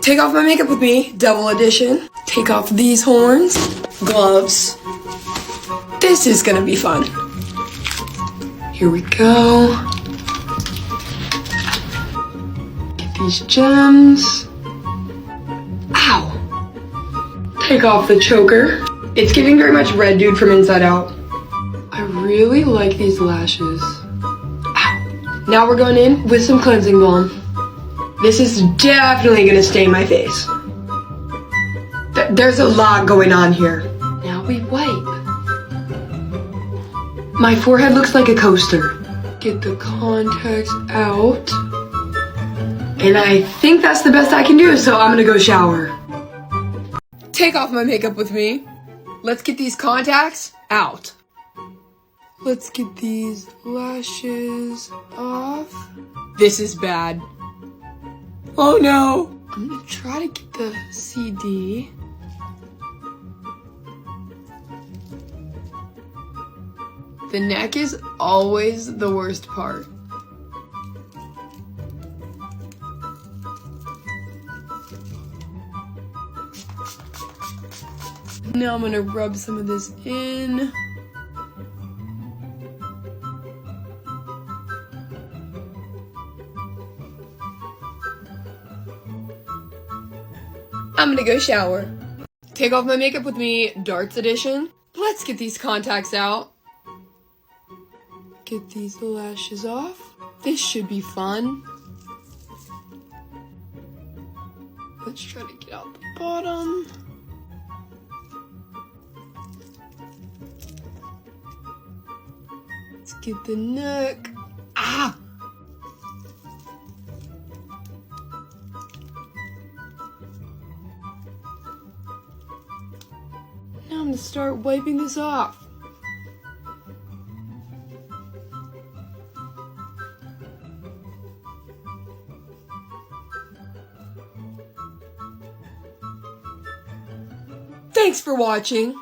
Take off my makeup with me, double edition. Take off these horns, gloves. This is gonna be fun. Here we go. Get these gems. Ow. Take off the choker. It's giving very much Red Dude from Inside Out. I really like these lashes. Ow. Now we're going in with some cleansing balm. This is definitely gonna stain my face. There's a lot going on here. Now we wipe. My forehead looks like a coaster. Get the contacts out. And I think that's the best I can do, so I'm gonna go shower. Take off my makeup with me. Let's get these contacts out. Let's get these lashes off. This is bad. Oh no! I'm gonna try to get the CD. The neck is always the worst part. Now I'm gonna rub some of this in. I'm gonna go shower. Take off my makeup with me, Darts edition. Let's get these contacts out. Get these lashes off. This should be fun. Let's try to get out the bottom. Let's get the neck. Ah! Now I'm gonna start wiping this off. Thanks for watching.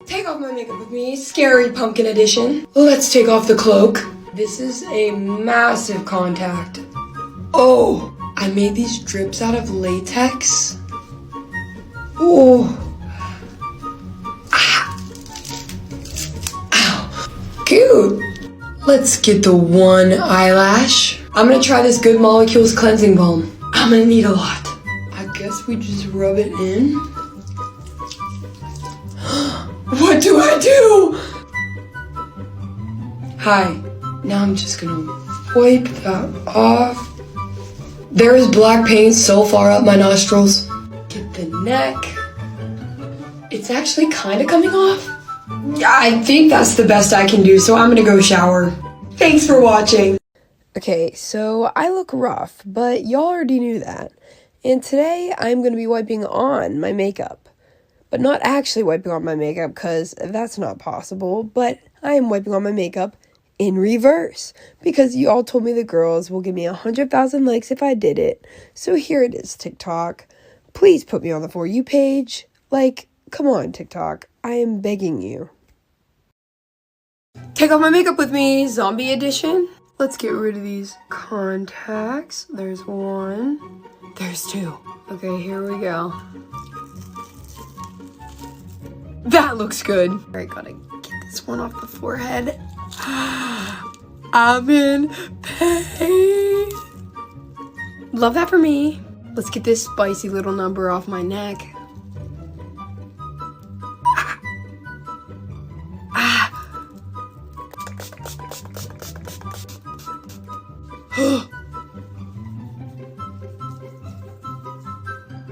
Take off my makeup with me, Scary Pumpkin edition. Let's take off the cloak. This is a massive contact. Oh, I made these drips out of latex. Oh. Cute. Let's get the one eyelash. I'm gonna try this Good Molecules cleansing balm. I'm gonna need a lot. I guess we just rub it in. What do I do? Hi. Now I'm just gonna wipe that off. There is black paint so far up my nostrils. Get the neck. It's actually kind of coming off. I think that's the best I can do, so I'm gonna go shower. Thanks for watching. Okay, so I look rough, but y'all already knew that. And today I'm gonna be wiping on my makeup. But not actually wiping on my makeup, because that's not possible. But I am wiping on my makeup in reverse. Because you all told me the girls will give me 100,000 likes if I did it. So here it is, TikTok. Please put me on the For You page. Like, come on, TikTok. I am begging you. Take off my makeup with me, Zombie edition. Let's get rid of these contacts. There's one. There's two. Okay, here we go. That looks good. All right, gotta get this one off the forehead. I'm in pain. Love that for me. Let's get this spicy little number off my neck.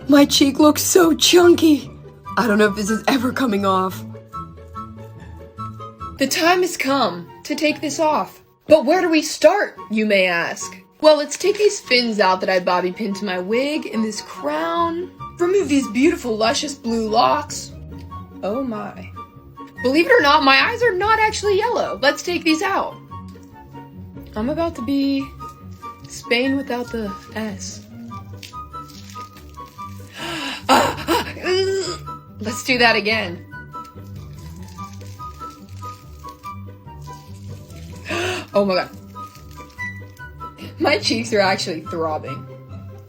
My cheek looks so chunky. I don't know if this is ever coming off. The time has come to take this off. But where do we start, you may ask? Well, let's take these fins out that I bobby pinned to my wig and this crown. Remove these beautiful, luscious blue locks. Oh my. Believe it or not, my eyes are not actually yellow. Let's take these out. I'm about to be Spain without the S. Let's do that again. Oh my god. My cheeks are actually throbbing.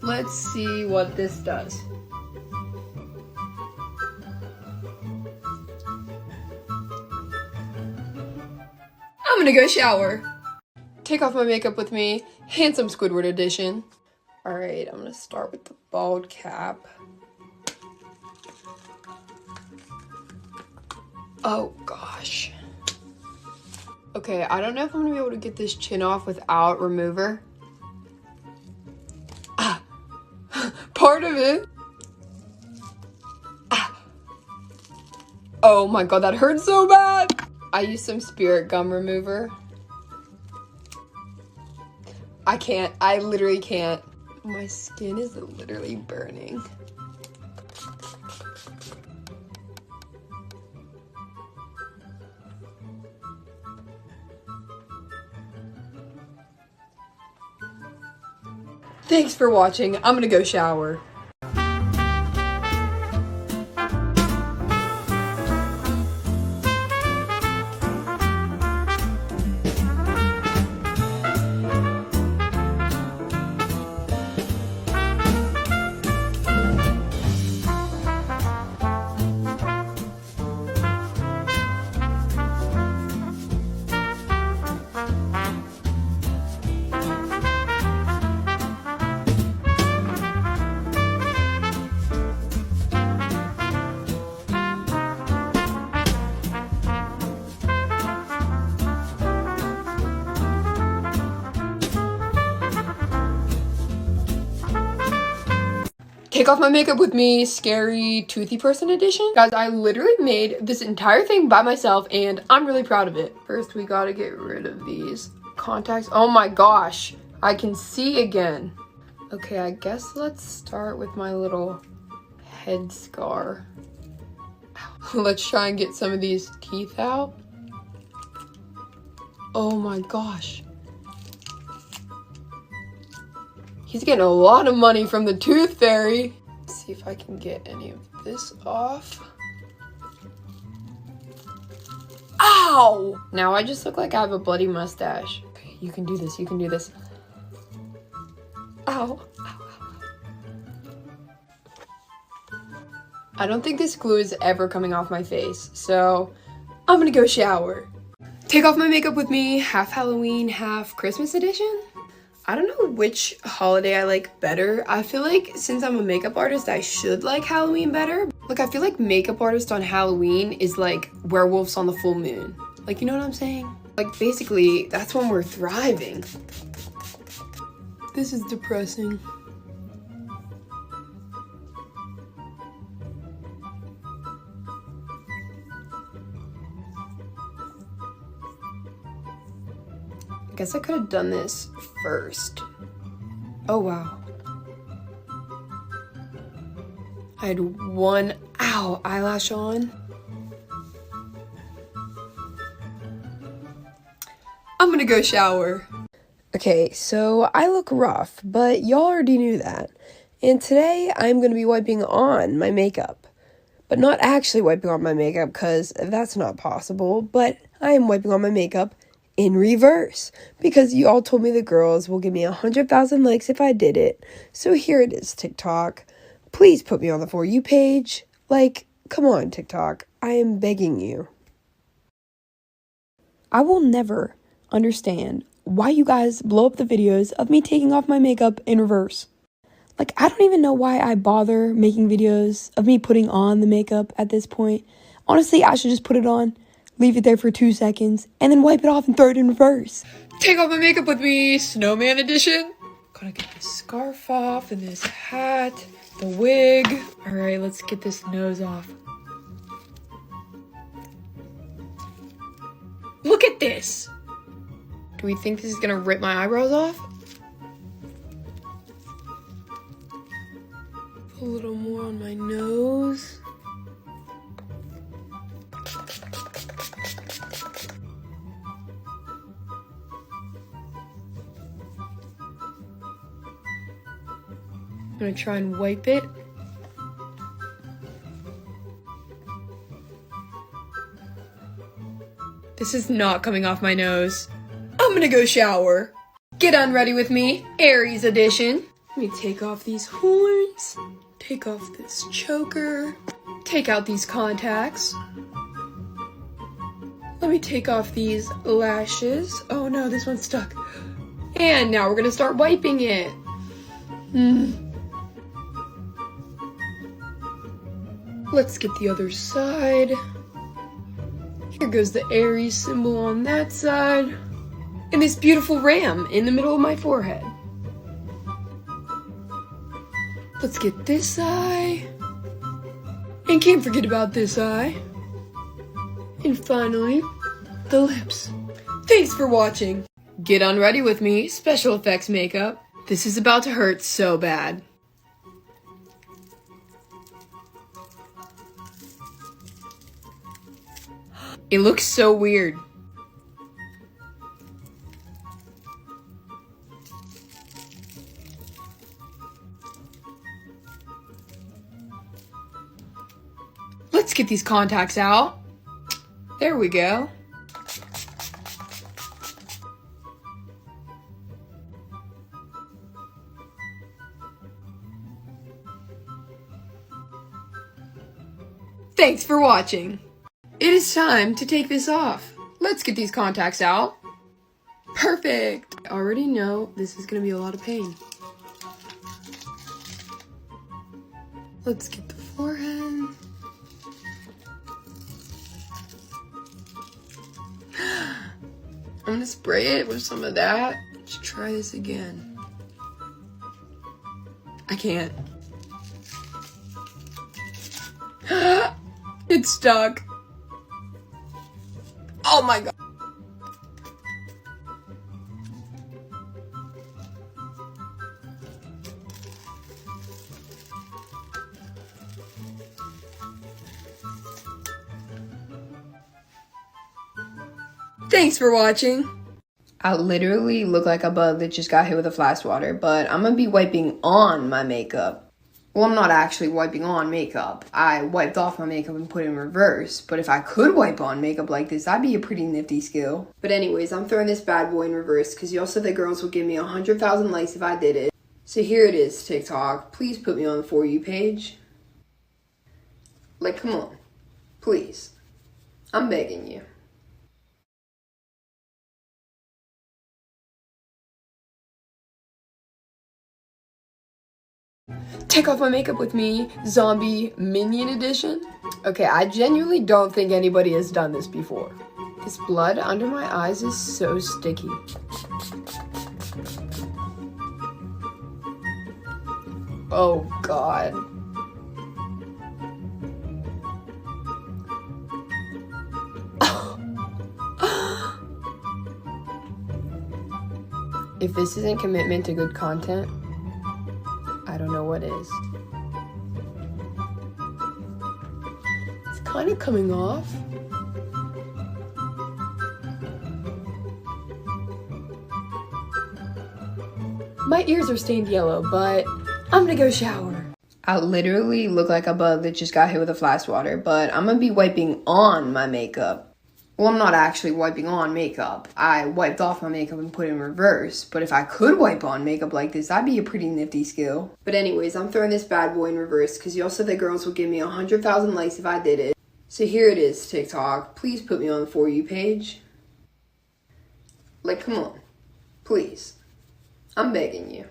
Let's see what this does. I'm gonna go shower. Take off my makeup with me. Handsome Squidward edition. Alright, I'm gonna start with the bald cap. Oh gosh. Okay, I don't know if I'm gonna be able to get this chin off without remover. Ah, part of it. Ah. Oh my god, that hurts so bad. I used some Spirit gum remover. I can't, I literally can't. My skin is literally burning. Thanks for watching. I'm gonna go shower. Take off my makeup with me, scary toothy person edition. Guys, I literally made this entire thing by myself and I'm really proud of it. First, we gotta get rid of these contacts. Oh my gosh, I can see again. Okay, I guess let's start with my little head scar. Let's try and get some of these teeth out. Oh my gosh. He's getting a lot of money from the tooth fairy. Let's see if I can get any of this off. Ow! Now I just look like I have a bloody mustache. Okay, you can do this, you can do this. Ow. I don't think this glue is ever coming off my face, so I'm gonna go shower. Take off my makeup with me, half Halloween, half Christmas edition. I don't know which holiday I like better. I feel like since I'm a makeup artist, I should like Halloween better. Like, I feel like makeup artist on Halloween is like werewolves on the full moon. Like, you know what I'm saying? Like, basically, that's when we're thriving. This is depressing. I guess I could have done this first. Oh wow. I had one, eyelash on. I'm gonna go shower. Okay, so I look rough, but y'all already knew that. And today I'm gonna be wiping on my makeup. But not actually wiping on my makeup, because that's not possible. But I am wiping on my makeup in reverse, because you all told me the girls will give me 100,000 likes if I did it. So here it is, TikTok. Please put me on the For You page. Like, come on, TikTok. I am begging you. I will never understand why you guys blow up the videos of me taking off my makeup in reverse. Like, I don't even know why I bother making videos of me putting on the makeup at this point. Honestly, I should just put it on, leave it there for 2 seconds, and then wipe it off and throw it in reverse. Take off my makeup with me, snowman edition. Gotta get this scarf off and this hat, the wig. All right, let's get this nose off. Look at this. Do we think this is gonna rip my eyebrows off? A little more on my nose. I'm gonna try and wipe it. This is not coming off my nose. I'm gonna go shower. Get unready with me, Aries edition. Let me take off these horns, take off this choker, take out these contacts. Let me take off these lashes. Oh no, this one's stuck. And now we're gonna start wiping it. Let's get the other side. Here goes the Aries symbol on that side. And this beautiful ram in the middle of my forehead. Let's get this eye. And can't forget about this eye. And finally, the lips. Thanks for watching. Get unready with me, special effects makeup. This is about to hurt so bad. It looks so weird. Let's get these contacts out. There we go. Thanks for watching. It is time to take this off. Let's get these contacts out. Perfect. I already know this is gonna be a lot of pain. Let's get the forehead. I'm gonna spray it with some of that. Let's try this again. I can't. It's stuck. Oh my god. Thanks for watching. I literally look like a bug that just got hit with a flash water, but I'm gonna be wiping on my makeup. Well, I'm not actually wiping on makeup. I wiped off my makeup and put it in reverse. But if I could wipe on makeup like this, that'd be a pretty nifty skill. But anyways, I'm throwing this bad boy in reverse because y'all said that girls would give me 100,000 likes if I did it. So here it is, TikTok. Please put me on the For You page. Like, come on. Please. I'm begging you. Take off my makeup with me, zombie minion edition. Okay, I genuinely don't think anybody has done this before. This blood under my eyes is so sticky. Oh god. If this isn't commitment to good content, I don't know what is. It's kind of coming off. My ears are stained yellow, but I'm gonna go shower. I literally look like a bug that just got hit with a flash water, but I'm gonna be wiping on my makeup. Well, I'm not actually wiping on makeup. I wiped off my makeup and put it in reverse. But if I could wipe on makeup like this, that'd be a pretty nifty skill. But anyways, I'm throwing this bad boy in reverse because y'all said that girls would give me 100,000 likes if I did it. So here it is, TikTok. Please put me on the For You page. Like, come on. Please. I'm begging you.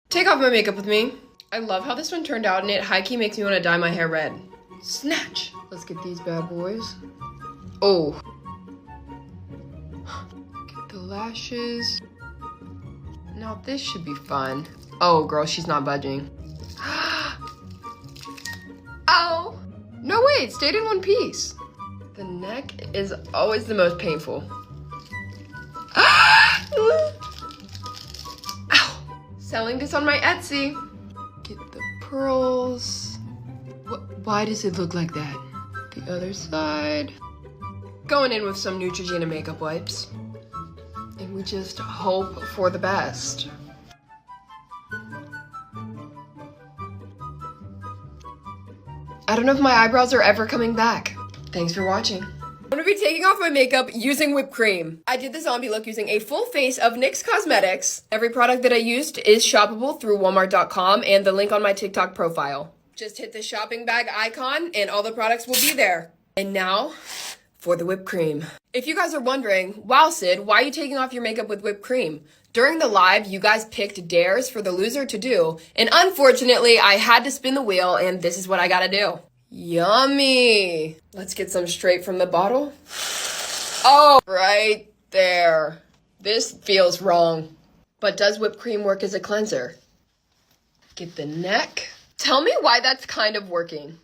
Take off my makeup with me. I love how this one turned out and it high-key makes me want to dye my hair red. Snatch! Let's get these bad boys. Oh. Get the lashes. Now this should be fun. Oh, girl, she's not budging. Ow! No, wait, it stayed in one piece. The neck is always the most painful. Ow! Selling this on my Etsy. Get the pearls. Why does it look like that? The other side. Going in with some Neutrogena makeup wipes. And we just hope for the best. I don't know if my eyebrows are ever coming back. Thanks for watching. I'm gonna be taking off my makeup using whipped cream. I did the zombie look using a full face of NYX Cosmetics. Every product that I used is shoppable through Walmart.com and the link on my TikTok profile. Just hit the shopping bag icon and all the products will be there. And now, for the whipped cream. If you guys are wondering, wow Sid, why are you taking off your makeup with whipped cream? During the live, you guys picked dares for the loser to do, and unfortunately, I had to spin the wheel, and this is what I gotta do. Yummy! Let's get some straight from the bottle. Oh, right there. This feels wrong. But does whipped cream work as a cleanser? Get the neck. Tell me why that's kind of working.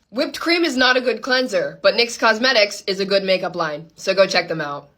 Whipped cream is not a good cleanser, but NYX Cosmetics is a good makeup line, so go check them out.